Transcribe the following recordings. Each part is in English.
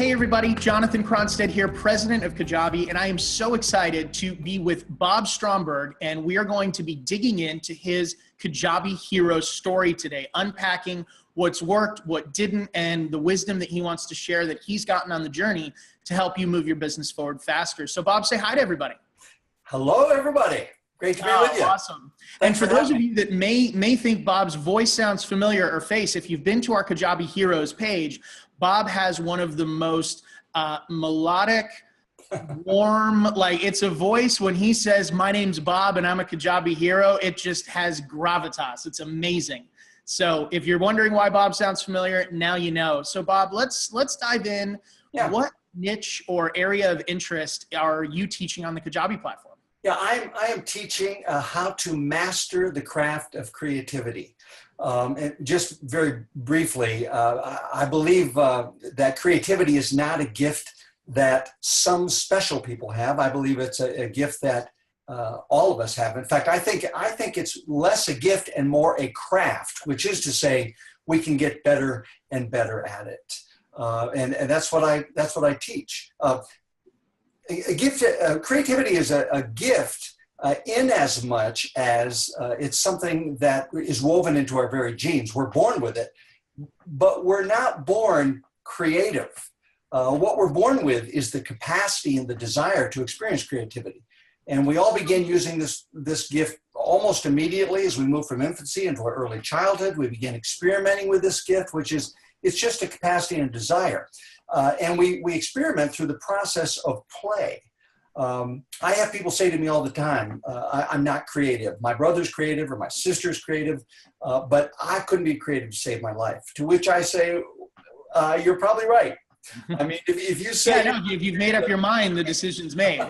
Hey everybody, Jonathan Cronstead here, president of Kajabi, and I am so excited to be with Bob Stromberg, and we are going to be digging into his Kajabi hero story today, unpacking what's worked, what didn't, and the wisdom that he wants to share that he's gotten on the journey to help you move your business forward faster. So Bob, say hi to everybody. Hello everybody. Great to be with you. Awesome. And for those of you that may think Bob's voice sounds familiar or face, if you've been to our Kajabi Heroes page, Bob has one of the most melodic, warm, like it's a voice when he says, my name's Bob and I'm a Kajabi hero, it just has gravitas. It's amazing. So if you're wondering why Bob sounds familiar, now you know. So Bob, let's dive in. Yeah. What niche or area of interest are you teaching on the Kajabi platform? Yeah, I am teaching how to master the craft of creativity. And just very briefly, I believe that creativity is not a gift that some special people have. I believe it's a gift that all of us have. In fact, I think it's less a gift and more a craft, which is to say we can get better and better at it. And that's what I teach. A gift, creativity is a gift in as much as it's something that is woven into our very genes. We're born with it, but we're not born creative. What we're born with is the capacity and the desire to experience creativity. And we all begin using this gift almost immediately as we move from infancy into our early childhood. We begin experimenting with this gift, which is, it's just a capacity and desire. And we experiment through the process of play. I have people say to me all the time, I'm not creative. My brother's creative or my sister's creative, but I couldn't be creative to save my life. To which I say, you're probably right. I mean, if you say... Yeah, no, if you've made up your mind, the decision's made.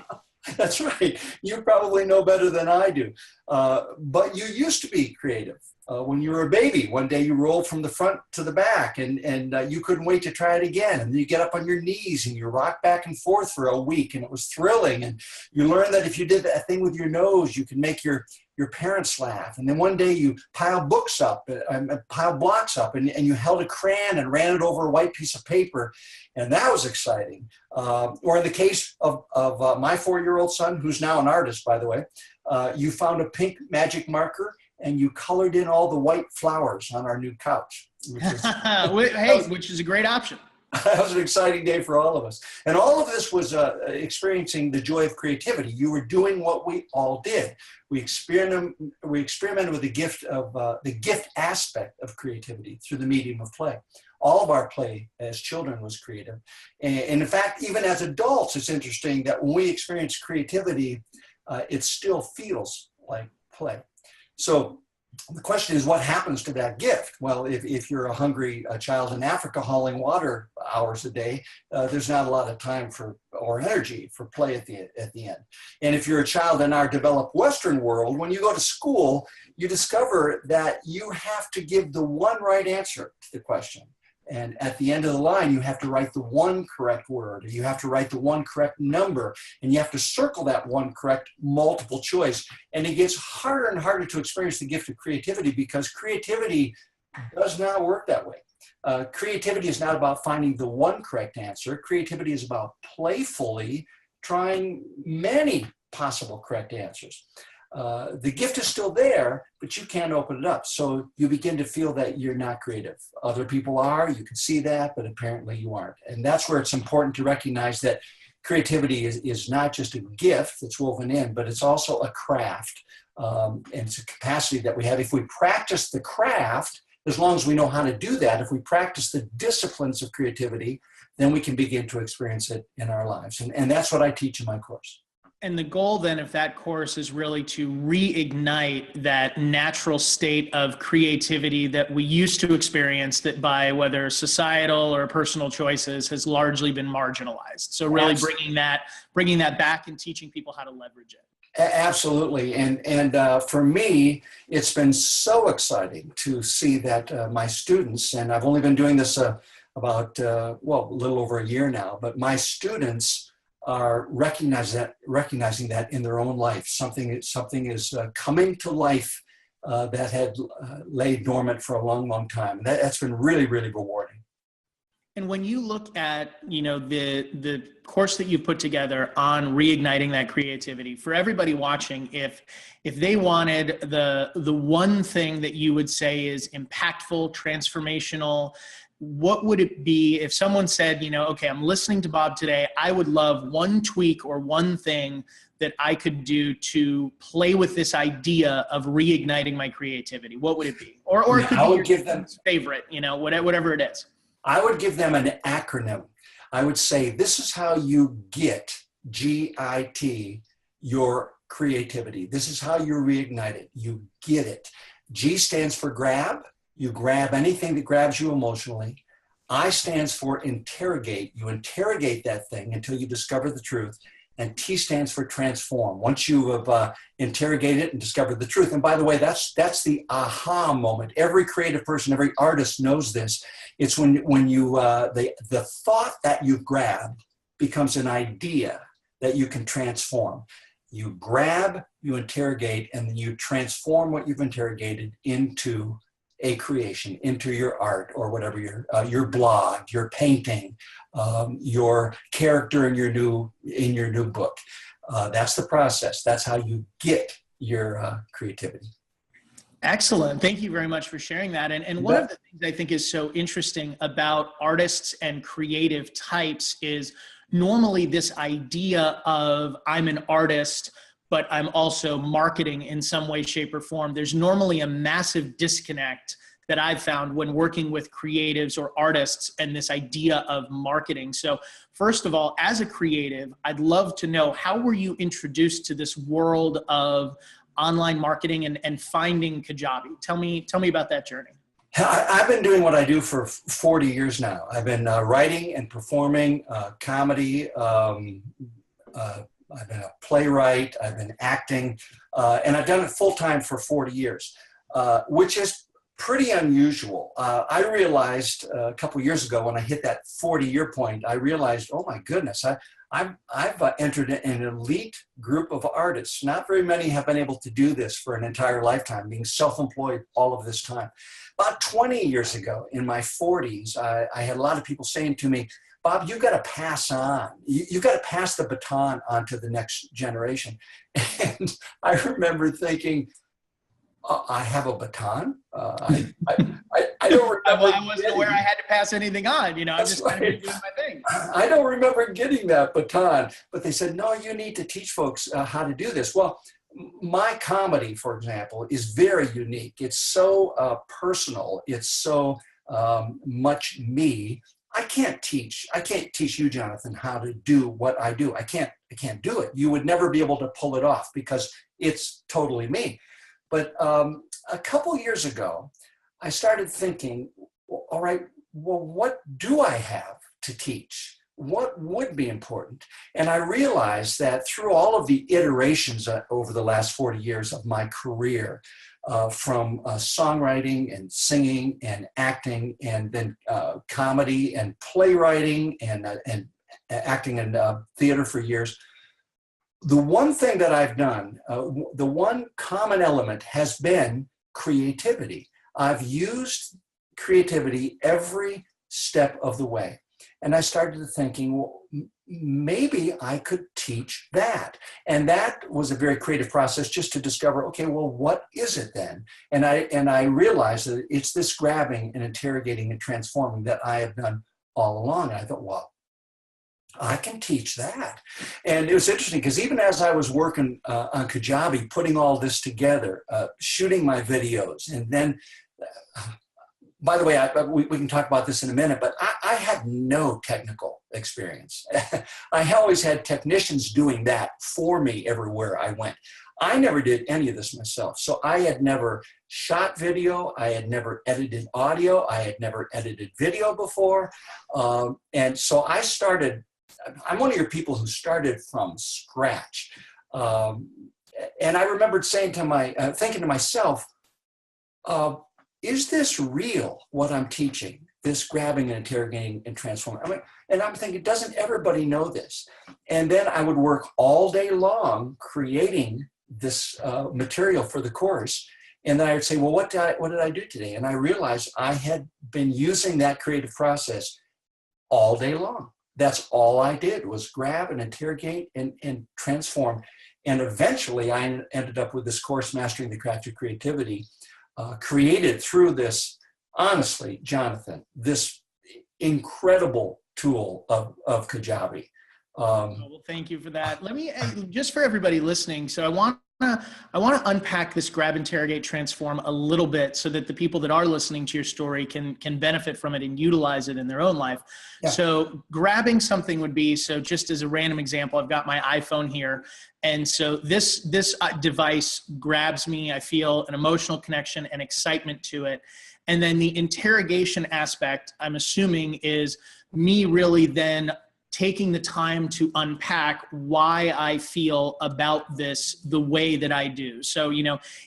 That's right. You probably know better than I do. But you used to be creative. When you were a baby, one day you rolled from the front to the back and you couldn't wait to try it again. And then you get up on your knees and you rock back and forth for a week and it was thrilling. And you learned that if you did that thing with your nose, you could make your parents laugh. And then one day you piled blocks up and you held a crayon and ran it over a white piece of paper. And that was exciting. Or in the case of my 4-year-old son, who's now an artist, by the way, you found a pink magic marker and you colored in all the white flowers on our new couch. Which is a great option. That was an exciting day for all of us. And all of this was experiencing the joy of creativity. You were doing what we all did. We experimented with the gift aspect of creativity through the medium of play. All of our play as children was creative. And in fact, even as adults, it's interesting that when we experience creativity, it still feels like play. So the question is, what happens to that gift? Well, if you're a hungry child in Africa hauling water hours a day, there's not a lot of time or energy for play at the end. And if you're a child in our developed Western world, when you go to school, you discover that you have to give the one right answer to the question. And at the end of the line, you have to write the one correct word, or you have to write the one correct number, and you have to circle that one correct multiple choice. And it gets harder and harder to experience the gift of creativity because creativity does not work that way. Creativity is not about finding the one correct answer. Creativity is about playfully trying many possible correct answers. The gift is still there, but you can't open it up. So you begin to feel that you're not creative. Other people are, you can see that, but apparently you aren't. And that's where it's important to recognize that creativity is not just a gift that's woven in, but it's also a craft. And it's a capacity that we have. If we practice the craft, as long as we know how to do that, if we practice the disciplines of creativity, then we can begin to experience it in our lives. And that's what I teach in my course. And the goal then of that course is really to reignite that natural state of creativity that we used to experience that by whether societal or personal choices has largely been marginalized. So really bringing that back and teaching people how to leverage it. Absolutely. And for me, it's been so exciting to see that my students, and I've only been doing this about, a little over a year now, but my students are recognizing that in their own life. Something is coming to life that had laid dormant for a long, long time. And that's been really, really rewarding. And when you look at, the course that you put together on reigniting that creativity, for everybody watching, if they wanted the one thing that you would say is impactful, transformational, what would it be if someone said, okay, I'm listening to Bob today, I would love one tweak or one thing that I could do to play with this idea of reigniting my creativity? What would it be? Or it could be your give them favorite, whatever it is. I would give them an acronym. I would say, this is how you get, GIT, your creativity. This is how you reignite it. You get it. G stands for grab. You grab anything that grabs you emotionally. I stands for interrogate. You interrogate that thing until you discover the truth. And T stands for transform. Once you have interrogated it and discovered the truth. And by the way, that's the aha moment. Every creative person, every artist knows this. It's when you the thought that you've grabbed becomes an idea that you can transform. You grab, you interrogate, and then you transform what you've interrogated into a creation, into your art or whatever, your blog, your painting, your character in your new book. That's the process. That's how you get your creativity. Excellent. Thank you very much for sharing that. And one of the things I think is so interesting about artists and creative types is normally this idea of I'm an artist, but I'm also marketing in some way, shape, or form. There's normally a massive disconnect that I've found when working with creatives or artists and this idea of marketing. So first of all, as a creative, I'd love to know, how were you introduced to this world of online marketing and finding Kajabi? Tell me about that journey. I've been doing what I do for 40 years now. I've been writing and performing comedy. I've been a playwright, I've been acting, and I've done it full-time for 40 years, which is pretty unusual. I realized a couple of years ago when I hit that 40-year point, I realized, oh my goodness, I've entered an elite group of artists. Not very many have been able to do this for an entire lifetime, being self-employed all of this time. About 20 years ago, in my 40s, I had a lot of people saying to me, Bob, you've got to pass on. You've got to pass the baton on to the next generation. And I remember thinking, I have a baton? I don't remember. I wasn't aware I had to pass anything on. I'm just kind of doing my thing. I don't remember getting that baton. But they said, no, you need to teach folks how to do this. Well, my comedy, for example, is very unique. It's so personal. It's so much me. I can't teach you, Jonathan, how to do what I do. I can't do it. You would never be able to pull it off because it's totally me. But a couple years ago, I started thinking, all right, well, what do I have to teach? What would be important? And I realized that through all of the iterations over the last 40 years of my career, from songwriting and singing and acting, and then comedy and playwriting and acting in theater for years. The one thing that I've done, the one common element has been creativity. I've used creativity every step of the way. And I started thinking, well, maybe I could teach that. And that was a very creative process just to discover, okay, well, what is it then? And I realized that it's this grabbing and interrogating and transforming that I have done all along. And I thought, well, I can teach that. And it was interesting because even as I was working on Kajabi, putting all this together, shooting my videos, and then by the way, we can talk about this in a minute, but I had no technical experience. I always had technicians doing that for me everywhere I went. I never did any of this myself. So I had never shot video. I had never edited audio. I had never edited video before. And so I started, I'm one of your people who started from scratch. And I remembered saying to thinking to myself, is this real, what I'm teaching, this grabbing and interrogating and transforming? And I'm thinking, doesn't everybody know this? And then I would work all day long creating this material for the course. And then I would say, well, what did I do today? And I realized I had been using that creative process all day long. That's all I did was grab and interrogate and transform. And eventually I ended up with this course, Mastering the Craft of Creativity, created through this, honestly, Jonathan, this incredible tool of Kajabi. Well, thank you for that. Let me, just for everybody listening, so I want to unpack this grab, interrogate, transform a little bit so that the people that are listening to your story can benefit from it and utilize it in their own life. Yeah. So grabbing something would be, so just as a random example, I've got my iPhone here. And so this device grabs me. I feel an emotional connection and excitement to it. And then the interrogation aspect, I'm assuming, is me really then taking the time to unpack why I feel about this the way that I do. So,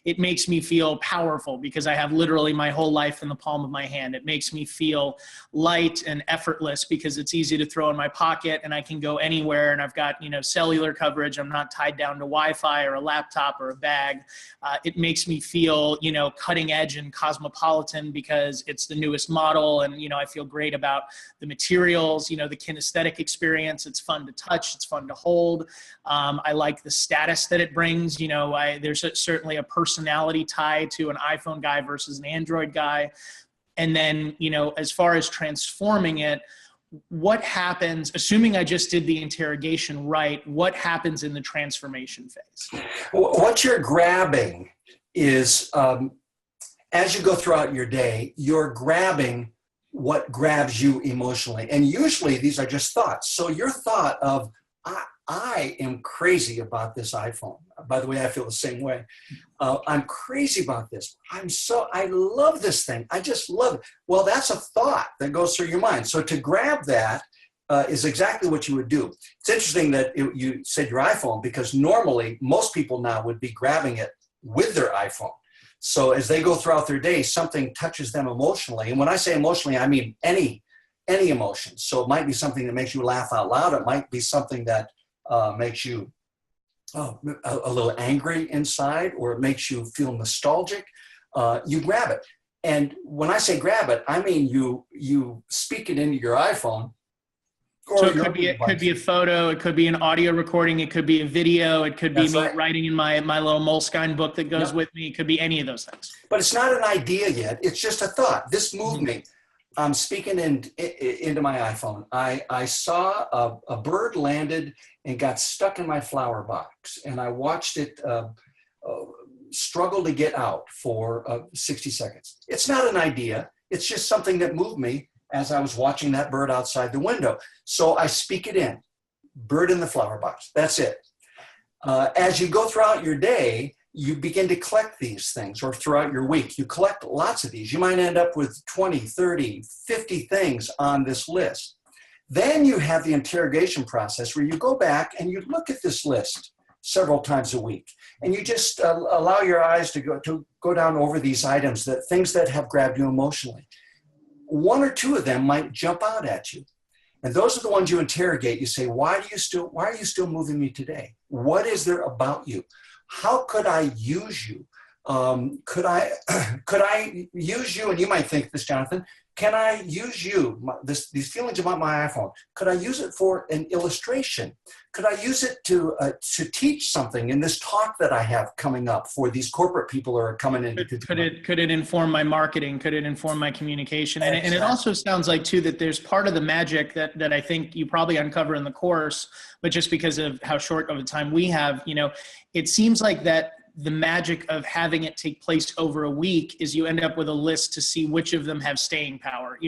it makes me feel powerful because I have literally my whole life in the palm of my hand. It makes me feel light and effortless because it's easy to throw in my pocket and I can go anywhere and I've got, cellular coverage. I'm not tied down to Wi-Fi or a laptop or a bag. It makes me feel, cutting edge and cosmopolitan because it's the newest model and, I feel great about the materials, the kinesthetic experience. It's fun to touch. It's fun to hold. I like the status that it brings. There's certainly a personality tie to an iPhone guy versus an Android guy. And then, as far as transforming it, what happens, assuming I just did the interrogation right, what happens in the transformation phase? What you're grabbing is, as you go throughout your day, you're grabbing what grabs you emotionally. And usually these are just thoughts. So your thought of, I am crazy about this iPhone. By the way, I feel the same way. I'm crazy about this. I love this thing. I just love it. Well, that's a thought that goes through your mind. So to grab that is exactly what you would do. It's interesting that you said your iPhone, because normally most people now would be grabbing it with their iPhone. So as they go throughout their day, something touches them emotionally. And when I say emotionally, I mean any emotion. So it might be something that makes you laugh out loud. It might be something that makes you a little angry inside, or it makes you feel nostalgic. You grab it. And when I say grab it, I mean you speak it into your iPhone. So it could be a photo, it could be an audio recording, it could be a video, it could be me writing in my little Moleskine book that goes with me. It could be any of those things. But it's not an idea yet. It's just a thought. This moved me. I'm speaking into my iPhone. I saw a bird landed and got stuck in my flower box, and I watched it struggle to get out for 60 seconds. It's not an idea. It's just something that moved me as I was watching that bird outside the window. So I speak it in. Bird in the flower box. That's it. As you go throughout your day, you begin to collect these things, or throughout your week, you collect lots of these. You might end up with 20, 30, 50 things on this list. Then you have the interrogation process where you go back and you look at this list several times a week. And you just allow your eyes to go down over these items, things that have grabbed you emotionally. One or two of them might jump out at you. And those are the ones you interrogate. You say, why are you still moving me today? What is there about you? How could I use you? Could I use you? And you might think this, Jonathan, can I use you, these feelings about my iPhone? Could I use it for an illustration? Could I use it to teach something in this talk that I have coming up for these corporate people who are coming in? Could it inform my marketing? Could it inform my communication? And it also sounds like too that there's part of the magic that I think you probably uncover in the course, but just because of how short of a time we have, it seems like that the magic of having it take place over a week is you end up with a list to see which of them have staying power,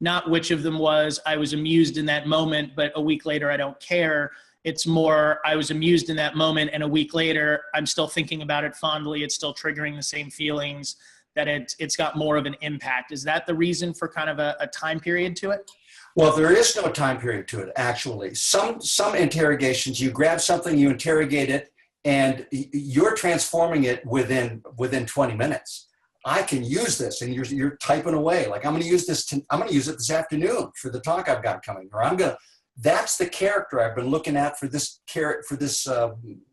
not which of them was, I was amused in that moment, but a week later, I don't care. It's more, I was amused in that moment, and a week later, I'm still thinking about it fondly. It's still triggering the same feelings, that it's got more of an impact. Is that the reason for kind of a time period to it? Well, there is no time period to it, actually. Some interrogations, you grab something, you interrogate it, and you're transforming it within 20 minutes. I can use this, and you're typing away. Like, I'm going to use this. I'm going to use it this afternoon for the talk I've got coming. Or that's the character I've been looking at for this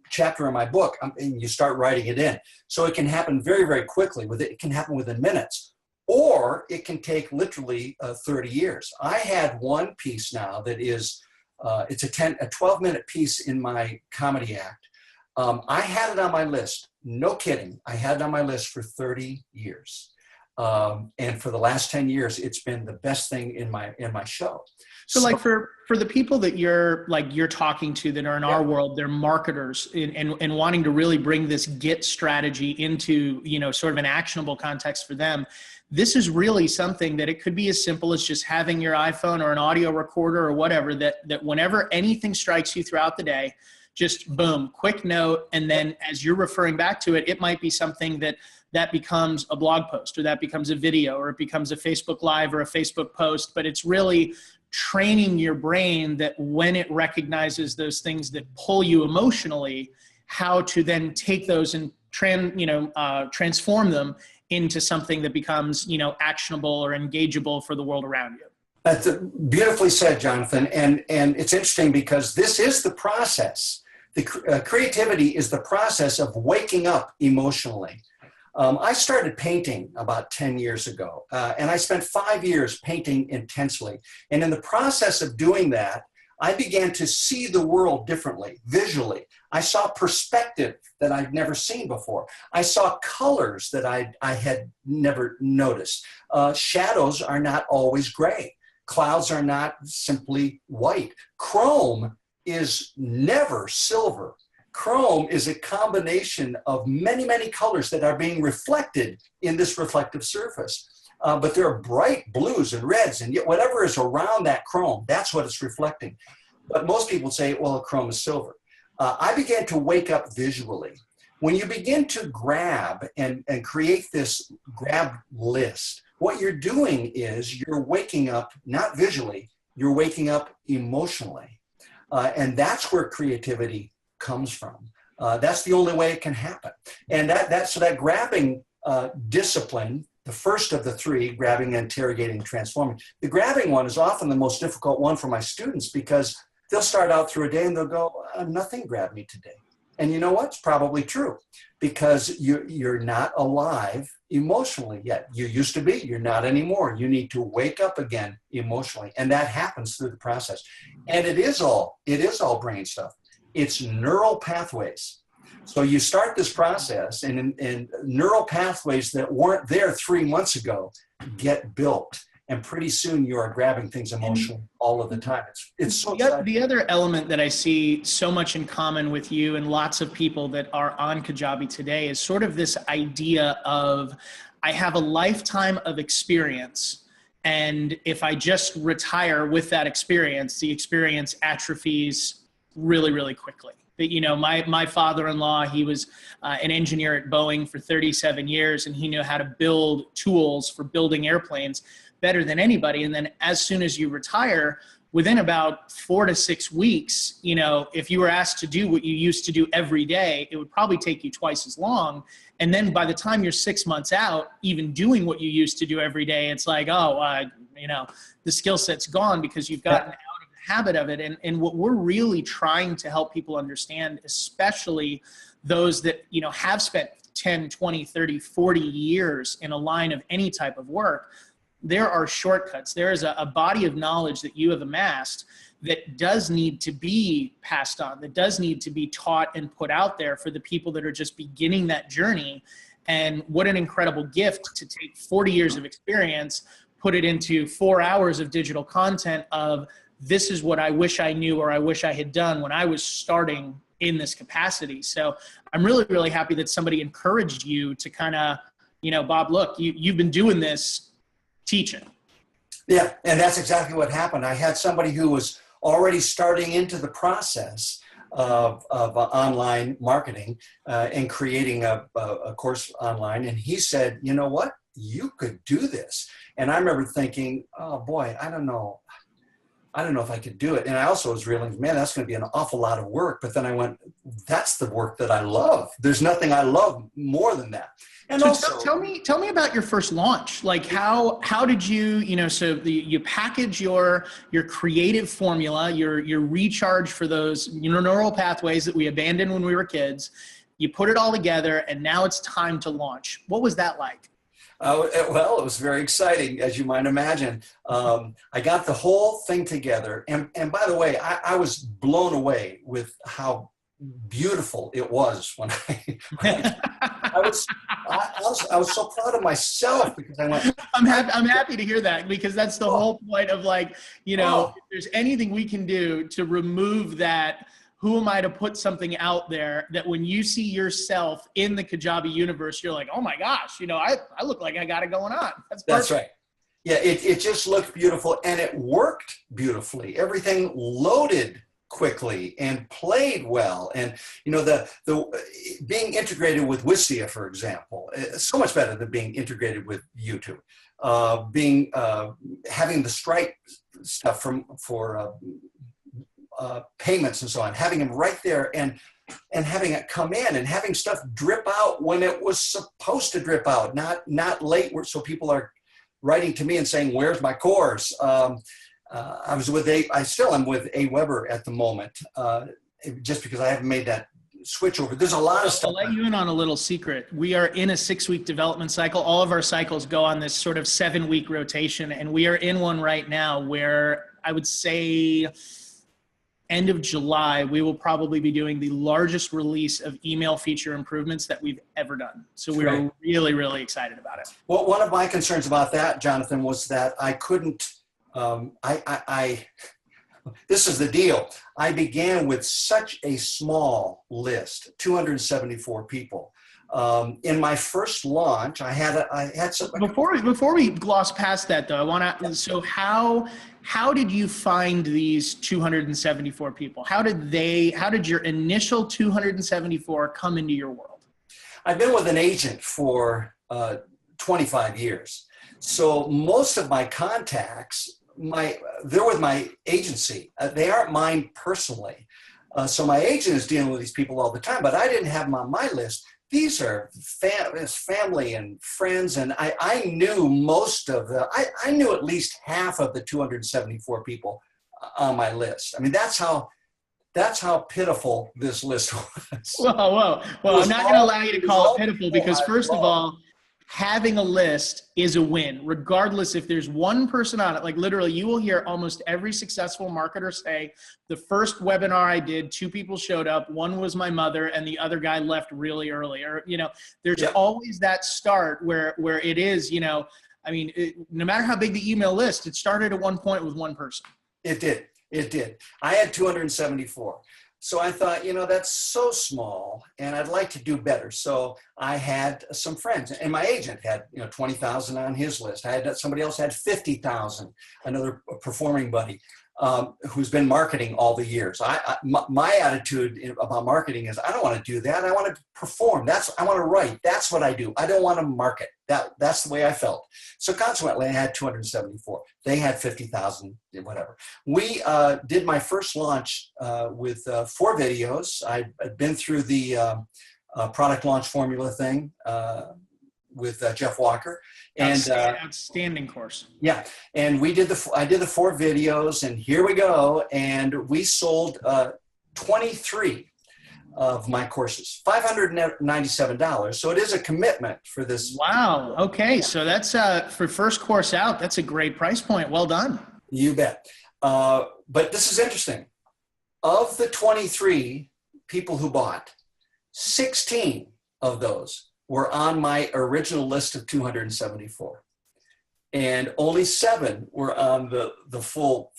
chapter in my book. And you start writing it in, so it can happen very, very quickly. It can happen within minutes. or it can take literally 30 years. I had one piece now that is, it's a 12-minute piece in my comedy act. I had it on my list. No kidding. I had it on my list for 30 years. And for the last 10 years, it's been the best thing in my show. So like for the people that you're talking to that are in our world, they're marketers and wanting to really bring this get strategy into, sort of an actionable context for them. This is really something that it could be as simple as just having your iPhone or an audio recorder or whatever, that whenever anything strikes you throughout the day, just boom, quick note. And then as you're referring back to it, it might be something that becomes a blog post, or that becomes a video, or it becomes a Facebook Live or a Facebook post. But it's really training your brain that when it recognizes those things that pull you emotionally, how to then take those and transform them into something that becomes, actionable or engageable for the world around you. That's beautifully said, Jonathan. And it's interesting because this is the process. The creativity is the process of waking up emotionally. I started painting about 10 years ago, and I spent 5 years painting intensely. And in the process of doing that, I began to see the world differently, visually. I saw perspective that I'd never seen before. I saw colors that I had never noticed. Shadows are not always gray. Clouds are not simply white. Chrome is never silver. Chrome is a combination of many, many colors that are being reflected in this reflective surface. But there are bright blues and reds, and yet whatever is around that chrome, that's what it's reflecting. But most people say, well, chrome is silver. I began to wake up visually. When you begin to grab and create this grab list, what you're doing is you're waking up, not visually, you're waking up emotionally. And that's where creativity comes from. That's the only way it can happen. And so that grabbing discipline, the first of the three, grabbing, interrogating, transforming. The grabbing one is often the most difficult one for my students because they'll start out through a day and they'll go, nothing grabbed me today. And you know what? It's probably true because you're not alive emotionally yet. You used to be, you're not anymore. You need to wake up again emotionally. And that happens through the process. And it is all brain stuff. It's neural pathways. So you start this process and neural pathways that weren't there 3 months ago get built. And pretty soon you are grabbing things emotionally all of the time. It's so exciting. The other element that I see so much in common with you and lots of people that are on Kajabi today is sort of this idea of, I have a lifetime of experience. And if I just retire with that experience, the experience atrophies really, really quickly. That, my father-in-law, he was an engineer at Boeing for 37 years, and he knew how to build tools for building airplanes better than anybody. And then as soon as you retire, within about 4 to 6 weeks, if you were asked to do what you used to do every day, it would probably take you twice as long. And then by the time you're 6 months out, even doing what you used to do every day, it's like, the skill set's gone because you've gotten out of the habit of it. And what we're really trying to help people understand, especially those that, have spent 10, 20, 30, 40 years in a line of any type of work, there are shortcuts. There is a body of knowledge that you have amassed that does need to be passed on, that does need to be taught and put out there for the people that are just beginning that journey. And what an incredible gift to take 40 years of experience, put it into 4 hours of digital content of, this is what I wish I knew or I wish I had done when I was starting in this capacity. So I'm really, really happy that somebody encouraged you to kind of, Bob, look, you've been doing this, teach it. Yeah, and that's exactly what happened. I had somebody who was already starting into the process of online marketing and creating a course online. And he said, you know what, you could do this. And I remember thinking, oh boy, I don't know if I could do it. And I also was realizing, man, that's going to be an awful lot of work. But then I went, that's the work that I love. There's nothing I love more than that. And so also, tell me about your first launch. Like how did you, you package your creative formula, your recharge for those neural pathways that we abandoned when we were kids. You put it all together and now it's time to launch. What was that like? Well, it was very exciting, as you might imagine. I got the whole thing together. And by the way, I was blown away with how beautiful it was when I was so proud of myself because I went. I'm happy to hear that, because that's the whole point of, like, you know, if there's anything we can do to remove that, who am I to put something out there that when you see yourself in the Kajabi universe, you're like, oh my gosh, you know, I look like I got it going on. That's right. Yeah, it just looked beautiful, and it worked beautifully. Everything loaded quickly and played well. And, you know, the being integrated with Wistia, for example, is so much better than being integrated with YouTube. Having the Stripe stuff for payments and so on, having them right there, and having it come in, and having stuff drip out when it was supposed to drip out, not late, so people are writing to me and saying, where's my course? I still am with AWeber at the moment, just because I haven't made that switch over. There's a lot of stuff. I'll let you in on a little secret. We are in a 6-week development cycle. All of our cycles go on this sort of 7-week rotation, and we are in one right now where I would say end of July, we will probably be doing the largest release of email feature improvements that we've ever done. So we're really, really excited about it. Well, one of my concerns about that, Jonathan, was that I couldn't, this is the deal. I began with such a small list, 274 people. In my first launch, I had some. Before we gloss past that, though, I want to. So how did you find these 274 people? How did your initial 274 come into your world? I've been with an agent for 25 years, so most of my contacts, they're with my agency. They aren't mine personally. So my agent is dealing with these people all the time, but I didn't have them on my list. These are family and friends, and I knew most of I knew at least half of the 274 people on my list. I mean, that's how pitiful this list was. Whoa. Well, I'm not going to allow you to call it pitiful, because first of all, having a list is a win, regardless if there's one person on it. Like, literally, you will hear almost every successful marketer say, the first webinar I did, 2 people showed up, one was my mother, and the other guy left really early. Or, you know, there's always that start where it is, you know, I mean, no matter how big the email list, it started at one point with one person. It did. I had 274. So I thought, you know, that's so small, and I'd like to do better. So I had some friends, and my agent had, you know, 20,000 on his list. I had somebody else had 50,000, another performing buddy who's been marketing all the years. My attitude about marketing is I don't want to do that. I want to perform. I want to write. That's what I do. I don't want to market. That's the way I felt. So consequently, I had 274. They had 50,000, whatever. We did my first launch with 4 videos. I'd been through the product launch formula thing with Jeff Walker. And outstanding course. Yeah. And I did the 4 videos, and here we go. And we sold 23 of my courses, $597. So it is a commitment for this. Wow. Okay. So that's for first course out. That's a great price point. Well done. You bet. But this is interesting. Of the 23 people who bought, 16 of those were on my original list of 274. And only 7 were on the full.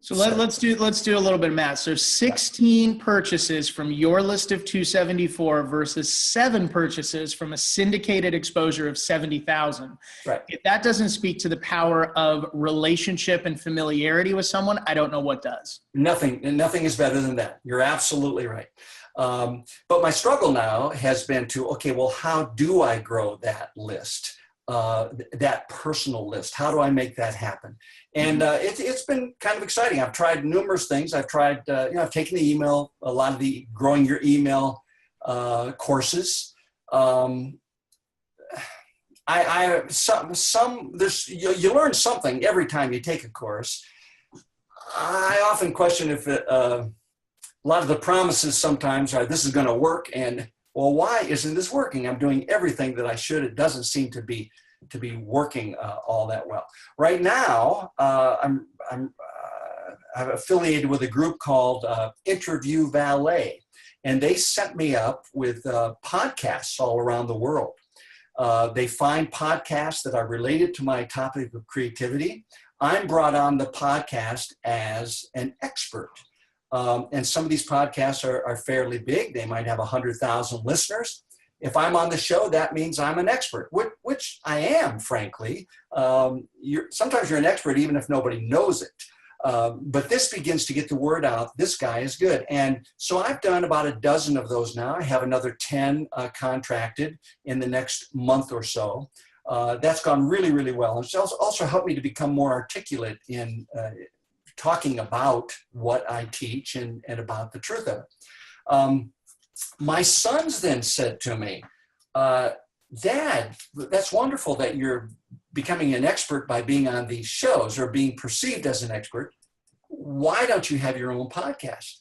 So let's do a little bit of math. So 16 purchases from your list of 274 versus 7 purchases from a syndicated exposure of 70,000. Right. If that doesn't speak to the power of relationship and familiarity with someone, I don't know what does. Nothing is better than that. You're absolutely right. But my struggle now has been okay, well, how do I grow that list? That personal list. How do I make that happen? And it's been kind of exciting. I've tried numerous things. I've tried, I've taken the email, a lot of the growing your email courses. You learn something every time you take a course. I often question if a lot of the promises sometimes are this is going to work, and well, why isn't this working? I'm doing everything that I should. It doesn't seem to be working all that well. Right now, I'm affiliated with a group called Interview Valet, and they set me up with podcasts all around the world. They find podcasts that are related to my topic of creativity. I'm brought on the podcast as an expert. And some of these podcasts are fairly big. They might have 100,000 listeners. If I'm on the show, that means I'm an expert, which I am, frankly. Sometimes you're an expert even if nobody knows it. But this begins to get the word out. This guy is good. And so I've done about a dozen of those now. I have another 10 contracted in the next month or so. That's gone really, really well. And it's also helped me to become more articulate in talking about what I teach and about the truth of it. My sons then said to me, Dad, that's wonderful that you're becoming an expert by being on these shows or being perceived as an expert. Why don't you have your own podcast?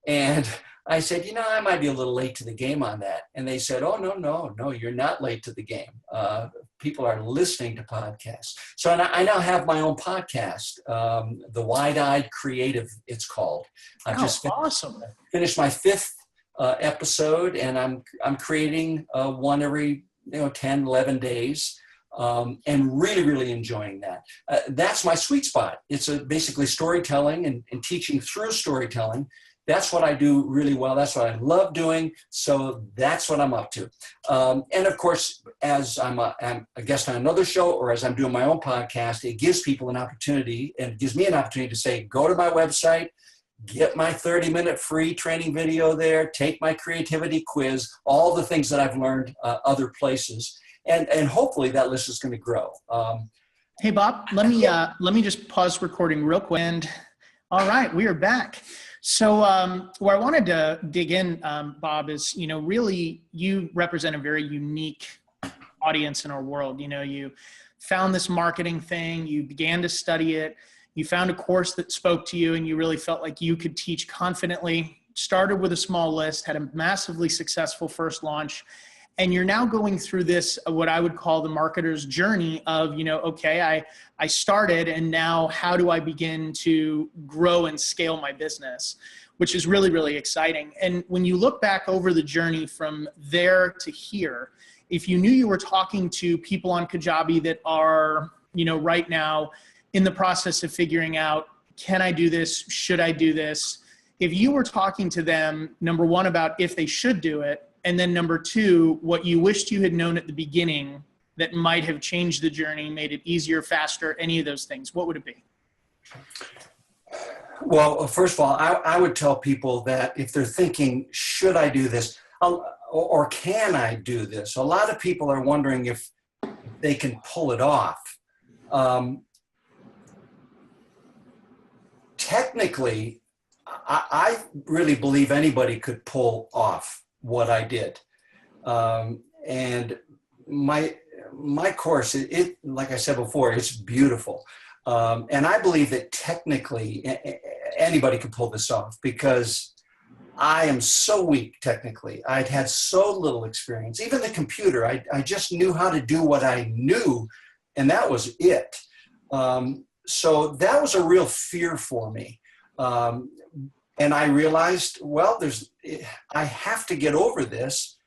And I said, I might be a little late to the game on that. And they said, oh, no, you're not late to the game. People are listening to podcasts. So I now have my own podcast, The Wide-Eyed Creative, it's called. I just finished my 5th episode, and I'm creating one every 10, 11 days. And really, really enjoying that. That's my sweet spot. It's basically storytelling and teaching through storytelling. That's what I do really well. That's what I love doing. So that's what I'm up to. And of course, as I'm a guest on another show or as I'm doing my own podcast, it gives people an opportunity and gives me an opportunity to say, go to my website, get my 30-minute free training video there, take my creativity quiz, all the things that I've learned other places. And hopefully that list is going to grow. Hey, Bob, let me just pause recording real quick. And all right, we are back. So where I wanted to dig in, Bob, is, really you represent a very unique audience in our world. You found this marketing thing, you began to study it, you found a course that spoke to you and you really felt like you could teach confidently, started with a small list, had a massively successful first launch. And you're now going through this, what I would call the marketer's journey of, okay, I started and now how do I begin to grow and scale my business, which is really, really exciting. And when you look back over the journey from there to here, if you knew you were talking to people on Kajabi that are, right now in the process of figuring out, can I do this? Should I do this? If you were talking to them, number one, about if they should do it, and then number two, what you wished you had known at the beginning that might have changed the journey, made it easier, faster, any of those things, what would it be? Well, first of all, I would tell people that if they're thinking, should I do this or can I do this? A lot of people are wondering if they can pull it off. Technically, I really believe anybody could pull off what I did. And my course, it like I said before, it's beautiful. And I believe that technically anybody can pull this off because I am so weak technically. I'd had so little experience. Even the computer, I just knew how to do what I knew, and that was it. So that was a real fear for me. And I realized, well, I have to get over this.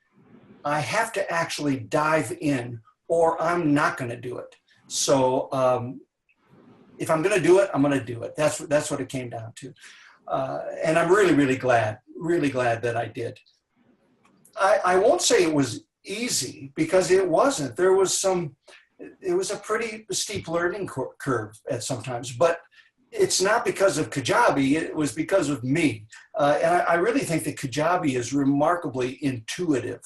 I have to actually dive in or I'm not going to do it. So if I'm going to do it, I'm going to do it. That's what it came down to. And I'm really, really glad that I did. I won't say it was easy because it wasn't. It was a pretty steep learning curve at sometimes, but it's not because of Kajabi, it was because of me. And I really think that Kajabi is remarkably intuitive.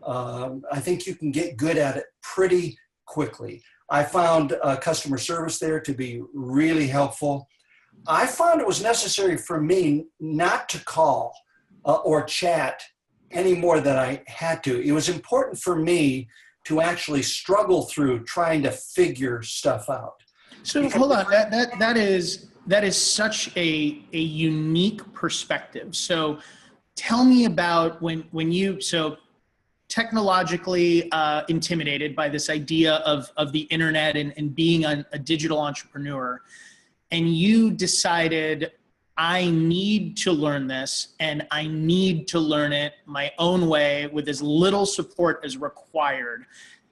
I think you can get good at it pretty quickly. I found customer service there to be really helpful. I found it was necessary for me not to call or chat any more than I had to. It was important for me to actually struggle through trying to figure stuff out. So hold on, that is such a unique perspective. So tell me about when you, so technologically intimidated by this idea of the internet and being a digital entrepreneur, and you decided, I need to learn this, and I need to learn it my own way with as little support as required.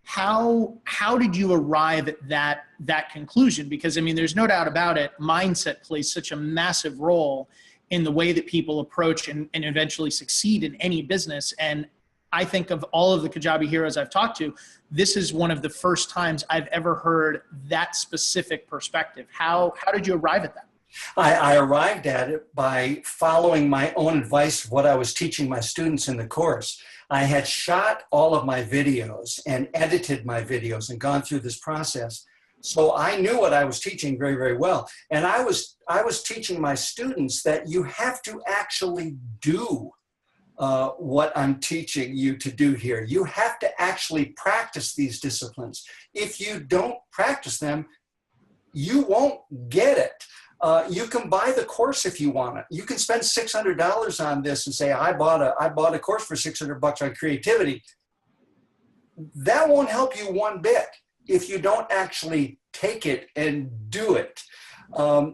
How did you arrive at that conclusion? Because I mean, there's no doubt about it, mindset plays such a massive role in the way that people approach and eventually succeed in any business. And I think of all of the Kajabi heroes I've talked to, this is one of the first times I've ever heard that specific perspective. How did you arrive at that? I arrived at it by following my own advice of what I was teaching my students in the course. I had shot all of my videos and edited my videos and gone through this process. So I knew what I was teaching very, very well. And I was teaching my students that you have to actually do what I'm teaching you to do here. You have to actually practice these disciplines. If you don't practice them, you won't get it. You can buy the course if you want it. You can spend $600 on this and say, I bought a course for $600 on creativity. That won't help you one bit if you don't actually take it and do it.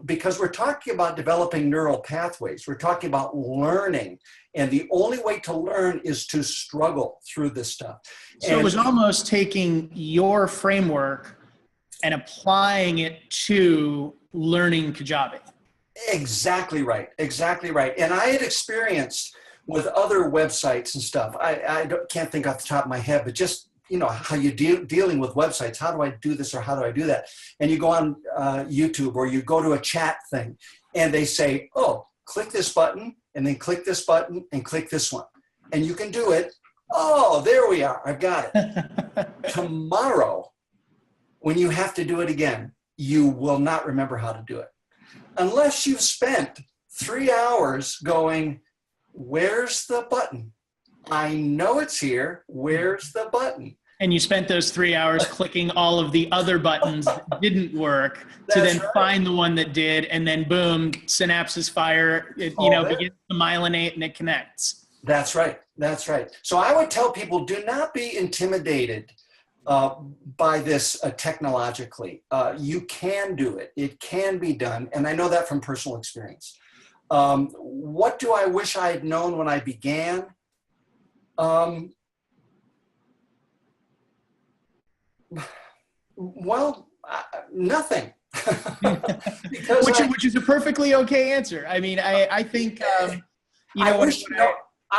Because we're talking about developing neural pathways. We're talking about learning. And the only way to learn is to struggle through this stuff. So it was almost taking your framework and applying it to learning Kajabi. Exactly right. Exactly right. And I had experienced with other websites and stuff. I can't think off the top of my head, but just, you know, how you dealing with websites. How do I do this or how do I do that? And you go on YouTube or you go to a chat thing and they say, oh, click this button and then click this button and click this one. And you can do it. Oh, there we are. I've got it. Tomorrow, when you have to do it again, you will not remember how to do it. Unless you've spent 3 hours going, where's the button? I know it's here. Where's the button? And you spent those 3 hours clicking all of the other buttons that didn't work to then find the one that did. And then boom, synapses fire, it, begins to myelinate and it connects. That's right. That's right. So I would tell people, do not be intimidated by this technologically. You can do it. It can be done. And I know that from personal experience. What do I wish I had known when I began? Well, nothing. Because which is a perfectly okay answer. I mean, I think, I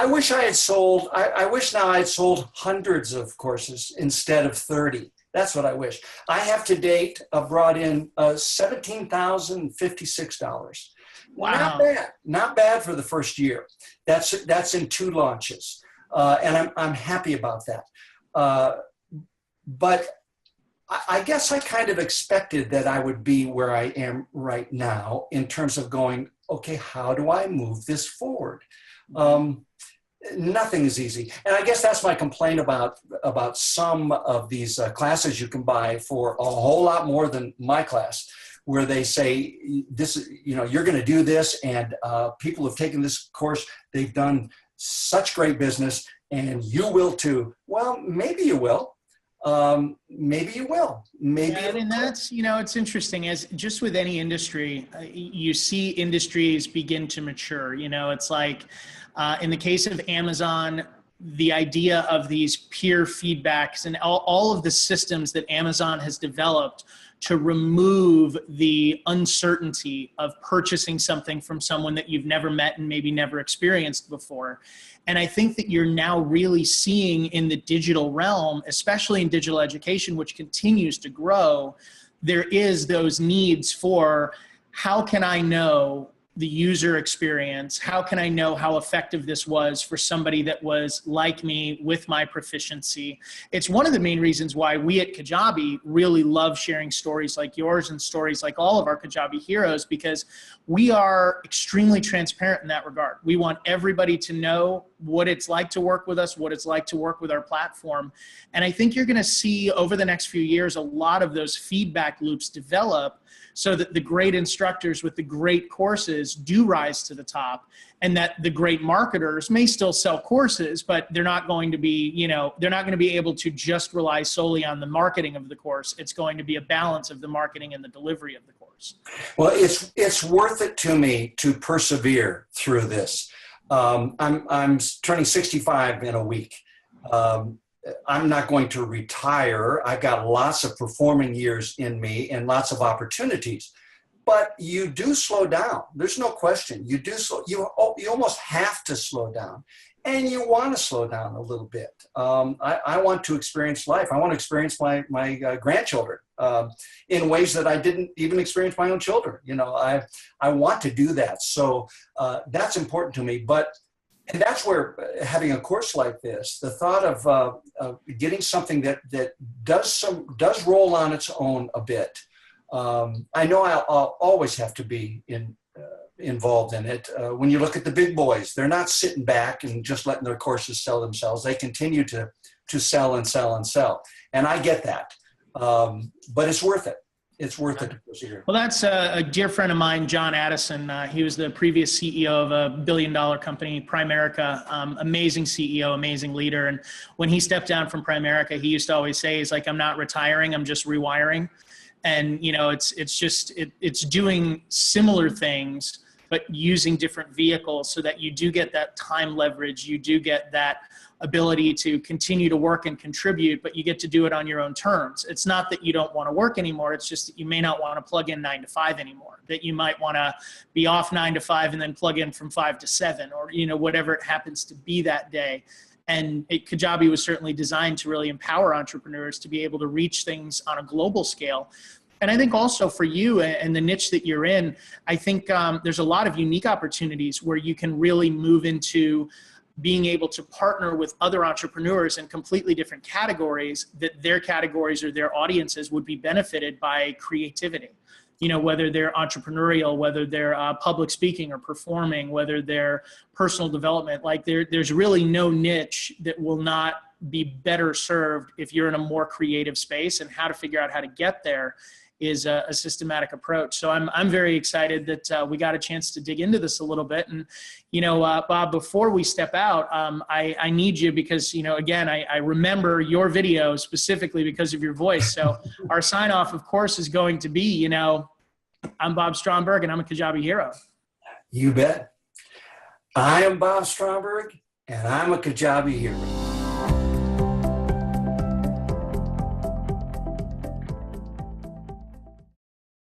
wish I had sold, I wish now I had sold hundreds of courses instead of 30. That's what I wish. I have to date brought in $17,056. Wow. Not bad. Not bad for the first year. That's in 2 launches. And I'm happy about that. But I guess I kind of expected that I would be where I am right now in terms of going, okay, how do I move this forward? Nothing is easy. And I guess that's my complaint about some of these classes you can buy for a whole lot more than my class, where they say, this, you're going to do this, and people have taken this course, they've done such great business, and you will too. Well, maybe you will. Maybe you will. Maybe. Yeah, and that's, it's interesting, as just with any industry, you see industries begin to mature. It's like in the case of Amazon, the idea of these peer feedbacks and all of the systems that Amazon has developed to remove the uncertainty of purchasing something from someone that you've never met and maybe never experienced before. And I think that you're now really seeing in the digital realm, especially in digital education, which continues to grow, there is those needs for, how can I know the user experience? How can I know how effective this was for somebody that was like me with my proficiency? It's one of the main reasons why we at Kajabi really love sharing stories like yours and stories like all of our Kajabi heroes, because we are extremely transparent in that regard. We want everybody to know what it's like to work with us, what it's like to work with our platform. And I think you're going to see over the next few years a lot of those feedback loops develop, so that the great instructors with the great courses courses do rise to the top, and that the great marketers may still sell courses, but they're not going to be, they're not going to be able to just rely solely on the marketing of the course. It's going to be a balance of the marketing and the delivery of the course. Well, it's worth it to me to persevere through this. I'm turning 65 in a week. I'm not going to retire. I've got lots of performing years in me and lots of opportunities. But you do slow down. There's no question. You do slow. You almost have to slow down, and you want to slow down a little bit. I want to experience life. I want to experience my grandchildren in ways that I didn't even experience my own children. I want to do that. So that's important to me. And that's where having a course like this, the thought of getting something that does roll on its own a bit. I know I'll always have to be involved in it. When you look at the big boys, they're not sitting back and just letting their courses sell themselves. They continue to sell and sell and sell. And I get that. But it's worth it. It's worth it to persevere. Well, that's a dear friend of mine, John Addison. He was the previous CEO of a billion-dollar company, Primerica. Amazing CEO, amazing leader. And when he stepped down from Primerica, he used to always say, he's like, I'm not retiring, I'm just rewiring. And, it's doing similar things, but using different vehicles so that you do get that time leverage. You do get that ability to continue to work and contribute, but you get to do it on your own terms. It's not that you don't want to work anymore. It's just that you may not want to plug in 9 to 5 anymore, that you might want to be off 9 to 5 and then plug in from 5 to 7 or, whatever it happens to be that day. And Kajabi was certainly designed to really empower entrepreneurs to be able to reach things on a global scale. And I think also for you and the niche that you're in, I think there's a lot of unique opportunities where you can really move into being able to partner with other entrepreneurs in completely different categories, that their categories or their audiences would be benefited by creativity. Whether they're entrepreneurial, whether they're public speaking or performing, whether they're personal development, like there's really no niche that will not be better served if you're in a more creative space, and how to figure out how to get there is a systematic approach. So I'm very excited that we got a chance to dig into this a little bit. And, Bob, before we step out, I need you because, again, I remember your video specifically because of your voice. So our sign off, of course, is going to be, I'm Bob Stromberg and I'm a Kajabi hero. You bet. I am Bob Stromberg and I'm a Kajabi hero.